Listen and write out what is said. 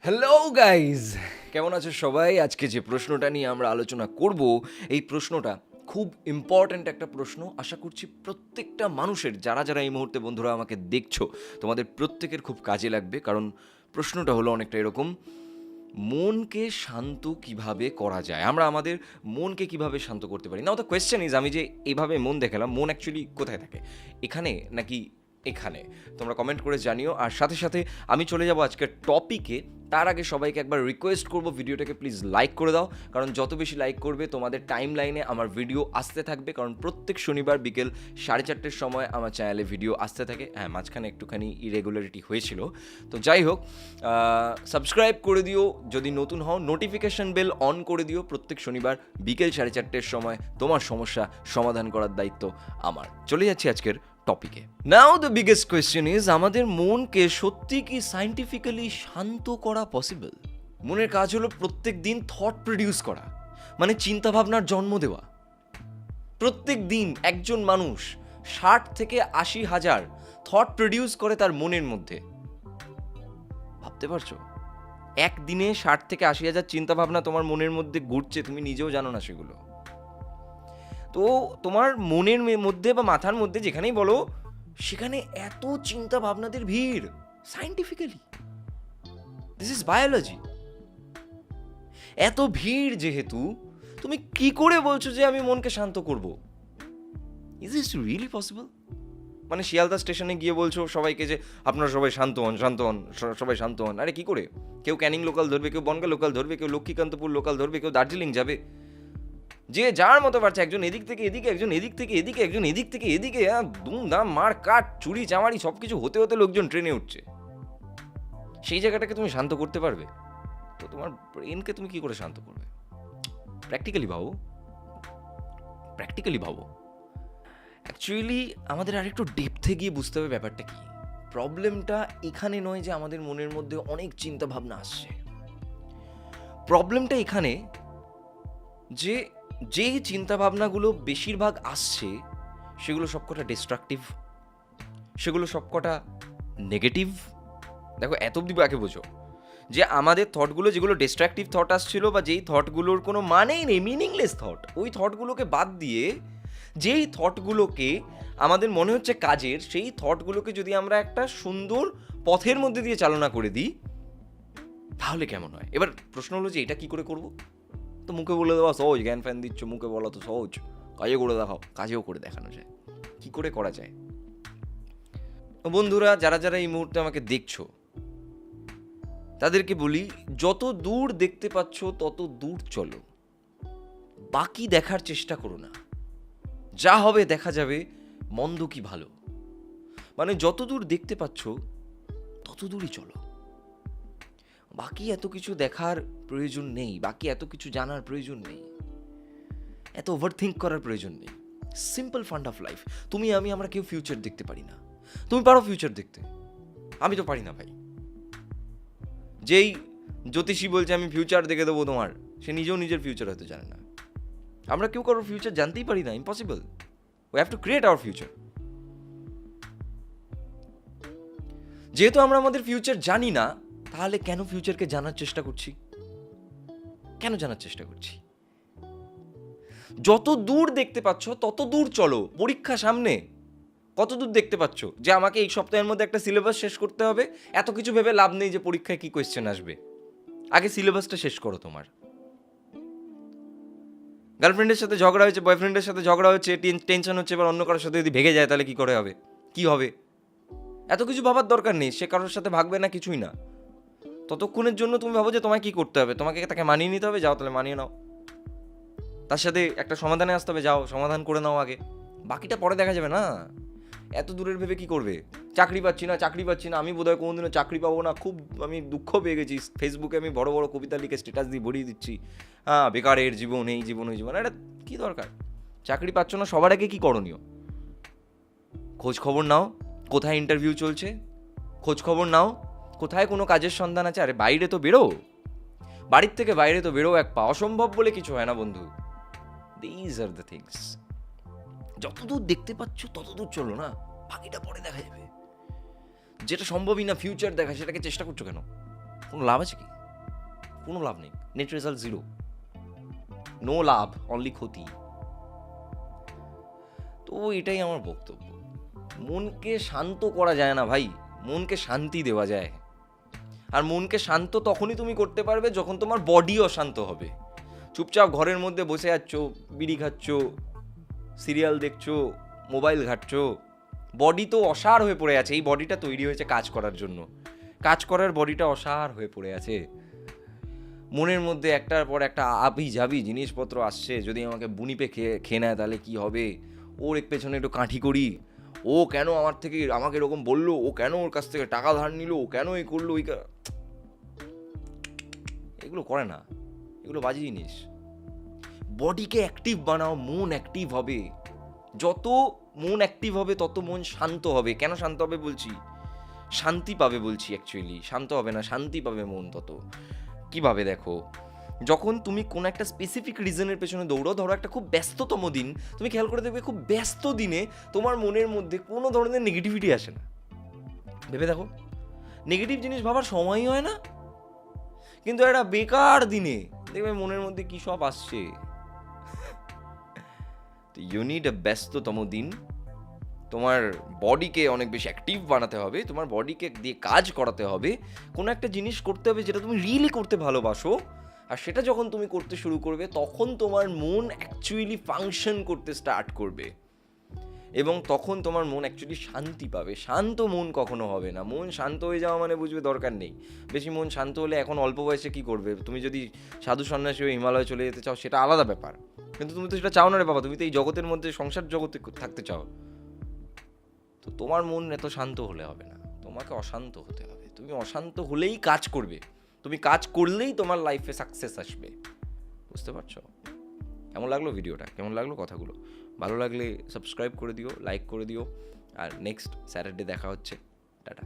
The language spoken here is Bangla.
হ্যালো গাইজ, কেমন আছো সবাই? আজকে যে প্রশ্নটা নিয়ে আমরা আলোচনা করব, এই প্রশ্নটা খুব ইম্পর্ট্যান্ট একটা প্রশ্ন। আশা করছি প্রত্যেকটা মানুষের, যারা যারা এই মুহূর্তে বন্ধুরা আমাকে দেখছো, তোমাদের প্রত্যেকের খুব কাজে লাগবে। কারণ প্রশ্নটা হলো অনেকটা এরকম: মনকে শান্ত কিভাবে করা যায়? আমরা আমাদের মনকে কিভাবে শান্ত করতে পারি? নাও দ্য কোয়েশ্চেন ইজ, আমি যে এইভাবে মন দেখালাম, মন অ্যাকচুয়ালি কোথায় থাকে? এখানে নাকি এখানে? তোমরা কমেন্ট করে জানিও। আর সাথে সাথে আমি চলে যাব আজকের টপিকে। তার আগে সবাইকে একবার রিকোয়েস্ট করব, ভিডিওটাকে প্লিজ লাইক করে দাও। কারণ যত বেশি লাইক করবে, তোমাদের টাইম লাইনে আমার ভিডিও আসতে থাকবে। কারণ প্রত্যেক শনিবার বিকেল 4:30 সময় আমার চ্যানেলে ভিডিও আসতে থাকে। হ্যাঁ, মাঝখানে একটুখানি ইরেগুলারিটি হয়েছিল, তো যাই হোক। সাবস্ক্রাইব করে দিও যদি নতুন হও, নোটিফিকেশন বেল অন করে দিও। প্রত্যেক শনিবার বিকেল 4:30 সময় তোমার সমস্যা সমাধান করার দায়িত্ব আমার। চলে যাচ্ছি আজকের টপিকে। নাও দ্য বিগেস্ট কোয়েশ্চেন ইজ, আমাদের মনকে সত্যি কি সায়েন্টিফিক্যালি শান্ত করা পসিবল? মনের কাজ হলো প্রত্যেক দিন থট প্রডিউস করা, মানে চিন্তা ভাবনার জন্ম দেওয়া। প্রত্যেক দিন একজন মানুষ 60 থেকে 80 হাজার থট প্রডিউস করে তার মনের মধ্যে। ভাবতে পারছো? একদিনে 60 থেকে 80 হাজার চিন্তা ভাবনা তোমার মনের মধ্যে ঘুরছে, তুমি নিজেও জানো না সেগুলো। তো তোমার মনের মধ্যে বা মাথার মধ্যে যেখানেই বলো, সেখানে এত চিন্তা ভাবনাদের ভিড়। Scientifically, this is biology. এত ভিড় যেহেতু, তুমি কি করে বলছো যে আমি মনকে শান্ত করব? Is it really possible? মানে শিয়ালদা স্টেশনে গিয়ে বলছো সবাইকে যে আপনারা সবাই শান্ত হন, শান্ত হন, সবাই শান্ত হন। আরে কি করে? কেউ ক্যানিং লোকাল ধরবে, কেউ বনগা লোকাল ধরবে, কেউ লক্ষ্মীকান্তপুর লোকাল ধরবে, কেউ দার্জিলিং যাবে। যে যার মতো পারছে, একজন এদিক থেকে এদিকে, একজন এদিক থেকে এদিকে, একজন এদিক থেকে এদিকে, দুমদাম মার কাট চুরি চামারি সব কিছু হতে হতে লোকজন ট্রেনে উঠছে। সেই জায়গাটাকে তুমি শান্ত করতে পারবে? তো তোমার ব্রেনকে তুমি কি করে শান্ত করবে? প্র্যাকটিক্যালি ভাবো, প্র্যাকটিক্যালি ভাবো। অ্যাকচুয়ালি আমাদের আরেকটু ডেপথে গিয়ে বুঝতে হবে ব্যাপারটা কি। প্রবলেমটা এখানে নয় যে আমাদের মনের মধ্যে অনেক চিন্তা ভাবনা আসছে। প্রবলেমটা এখানে যে যেই চিন্তা ভাবনাগুলো বেশিরভাগ আসছে, সেগুলো সবকটা ডিস্ট্রাকটিভ, সেগুলো সবকটা নেগেটিভ। দেখো, এত অব্দি আগে বোঝো যে আমাদের থটগুলো যেগুলো ডিস্ট্রাকটিভ থট আসছিল, বা যেই থটগুলোর কোনো মানেই নেই, মিনিংলেস থট, ওই থটগুলোকে বাদ দিয়ে যেই থটগুলোকে আমাদের মনে হচ্ছে কাজের, সেই থটগুলোকে যদি আমরা একটা সুন্দর পথের মধ্যে দিয়ে চালনা করে দিই, তাহলে কেমন হয়? এবার প্রশ্ন হলো যে এটা কি করে করবো? তো মুখে বলে দেওয়া সহজ, জ্ঞান ফ্যান দিচ্ছ, মুখে বলা তো সহজ, কাজে করে দেখাও, কাজেও করে দেখানো যায়। কি করে করা যায়? বন্ধুরা, যারা যারা এই মুহূর্তে আমাকে দেখছো, তাদেরকে বলি, যত দূর দেখতে পাচ্ছ তত দূর চলো, বাকি দেখার চেষ্টা করো না। যা হবে দেখা যাবে, মন্দ কি ভালো। মানে যত দূর দেখতে পাচ্ছ তত দূরই চলো, বাকি এত কিছু দেখার প্রয়োজন নেই, বাকি এত কিছু জানার প্রয়োজন নেই, এত ওভারথিঙ্ক করার প্রয়োজন নেই। Simple fund of life. তুমি আমি আমরা কেউ ফিউচার দেখতে পারি না। তুমি পারো ফিউচার দেখতে, আমি তো পারি না ভাই। যেই জ্যোতিষী বলছে আমি ফিউচার দেখে দেবো তোমার, সে নিজেও নিজের ফিউচার হয়তো জানে না। আমরা কেউ কারোর ফিউচার জানতেই পারি না, impossible. We have to create our future. যেহেতু আমরা আমাদের ফিউচার জানি না, তাহলে কেন ফিউচারকে জানার চেষ্টা করছি? কেন জানার চেষ্টা করছি? যত দূর দেখতে পাচ্ছ তত দূর চলো। পরীক্ষা সামনে, কত দূর দেখতে পাচ্ছ যে আমাকে এই সপ্তাহের মধ্যে একটা সিলেবাস শেষ করতে হবে? এত কিছু ভেবে লাভ নেই যে পরীক্ষায় কি কোয়েশ্চেন আসবে। আগে সিলেবাসটা শেষ করো তোমার। গার্লফ্রেন্ডের সাথে ঝগড়া হয়েছে, বয়ফ্রেন্ডের সাথে ঝগড়া হচ্ছে, টেনশন হচ্ছে, এবার অন্য কারোর সাথে যদি ভেগে যায় তাহলে কি করে হবে? কি হবে? এত কিছু ভাবার দরকার নেই। সে কারোর সাথে ভাগবে না, কিছুই না। ততক্ষণের জন্য তুমি ভাবো যে তোমায় কি করতে হবে, তোমাকে তাকে মানিয়ে নিতে হবে। যাও, তাহলে মানিয়ে নাও। তার সাথে একটা সমাধানে আসতে হবে, যাও সমাধান করে নাও আগে, বাকিটা পরে দেখা যাবে না। এত দূরের ভেবে কি করবে? চাকরি পাচ্ছি না, চাকরি পাচ্ছি না, আমি বোধহয় কোনোদিনও চাকরি পাবো না, খুব আমি দুঃখ পেয়ে গেছি। ফেসবুকে আমি বড় বড় কবিতা লিখে স্ট্যাটাস দিয়ে ভরিয়ে দিচ্ছি, হ্যাঁ বেকারের জীবন, এই জীবন, ওই জীবন। এটা কী দরকার? চাকরি পাচ্ছ না, সবার আগে কী করণীয়? খোঁজ খবর নাও, কোথায় ইন্টারভিউ চলছে, খোঁজ খবর নাও, কোথায় কোনো কাজের সন্ধান আছে। আরে বাইরে তো বেরো, বাড়ির থেকে বাইরে তো বেরো এক পা। অসম্ভব বলে কিছু হয় না বন্ধু। These are the things. যতদূর দেখতে পাচ্ছ ততদূর চলো না, বাকিটা পরে দেখা যাবে। যেটা সম্ভবই না ফিউচার দেখা, সেটাকে চেষ্টা করছো কেন? কোনো লাভ আছে কি? কোনো লাভ নেই, নেট রেজাল্ট 0, নো লাভ, অনলি ক্ষতি। তো এটাই আমার বক্তব্য। মনকে শান্ত করা যায় না ভাই, মনকে শান্তি দেওয়া যায়। আর মনকে শান্ত তখনই তুমি করতে পারবে যখন তোমার বডি অশান্ত হবে। চুপচাপ ঘরের মধ্যে বসে যাচ্ছ, বিড়ি খাচ্ছ, সিরিয়াল দেখছো, মোবাইল ঘাটছো, বডি তো অসাড় হয়ে পড়ে আছে। এই বডিটা তৈরি হয়েছে কাজ করার জন্য, কাজ করার বডিটা অসাড় হয়ে পড়ে আছে। মনের মধ্যে একটার পর একটা আবি যাবি জিনিসপত্র আসছে, যদি আমাকে বুনিপে খেয়ে নেয় তাহলে কি হবে, ওর পেছনে একটু কাঠি করি, ও কেন আমাকে এরকম বললো, ও কেন ওর কাছ থেকে টাকা ধার নিল, ও কেন এই করলো, এগুলো করে না, এগুলো বাজে জিনিস। বডিকে অ্যাক্টিভ বানাও, মন অ্যাক্টিভ হবে। যত মন অ্যাক্টিভ হবে তত মন শান্ত হবে। কেন শান্ত হবে বলছি, শান্তি পাবে বলছি। অ্যাকচুয়ালি শান্ত হবে না, শান্তি পাবে মন তত। কিভাবে দেখো, যখন তুমি কোনো একটা স্পেসিফিক রিজনের পেছনে দৌড়ো, ধরো একটা খুব ব্যস্ততম দিন, তুমি খেয়াল করে দেখবে খুব ব্যস্ত দিনে তোমার মনের মধ্যে কোনো ধরনের নেগেটিভিটি আসে না। ভেবে দেখো, নেগেটিভ জিনিস ভাবার সময়ই হয় না। কিন্তু একটা বেকার দিনে দেখবে মনের মধ্যে কী সব আসছে। তো ইউ নিড এ ব্যস্ততম দিন। তোমার বডিকে অনেক বেশি অ্যাক্টিভ বানাতে হবে, তোমার বডিকে দিয়ে কাজ করাতে হবে, কোনো একটা জিনিস করতে হবে যেটা তুমি রিয়েলি করতে ভালোবাসো। আর সেটা যখন তুমি করতে শুরু করবে তখন তোমার মন অ্যাকচুয়ালি ফাংশন করতে স্টার্ট করবে, এবং তখন তোমার মন অ্যাকচুয়ালি শান্তি পাবে। শান্ত মন কখনো হবে না। মন শান্ত হয়ে যাওয়া মানে বুঝবে দরকার নেই। বেশি মন শান্ত হলে এখন অল্প বয়সে কী করবে, তুমি যদি সাধু সন্ন্যাসী হয়ে হিমালয়ে চলে যেতে চাও সেটা আলাদা ব্যাপার, কিন্তু তুমি তো সেটা চাও না রে বাবা, তুমি তো এই জগতের মধ্যে সংসার জগতে থাকতে চাও। তো তোমার মন এত শান্ত হলে হবে না, তোমাকে অশান্ত হতে হবে। তুমি অশান্ত হলেই কাজ করবে, তুমি কাজ করলেই তোমার লাইফে সাকসেস আসবে। বুঝতে পারছো? কেমন লাগলো ভিডিওটা, কেমন লাগলো কথাগুলো? ভালো লাগলে সাবস্ক্রাইব করে দিও, লাইক করে দিও, আর নেক্সট স্যাটারডে দেখা হচ্ছে। টাটা।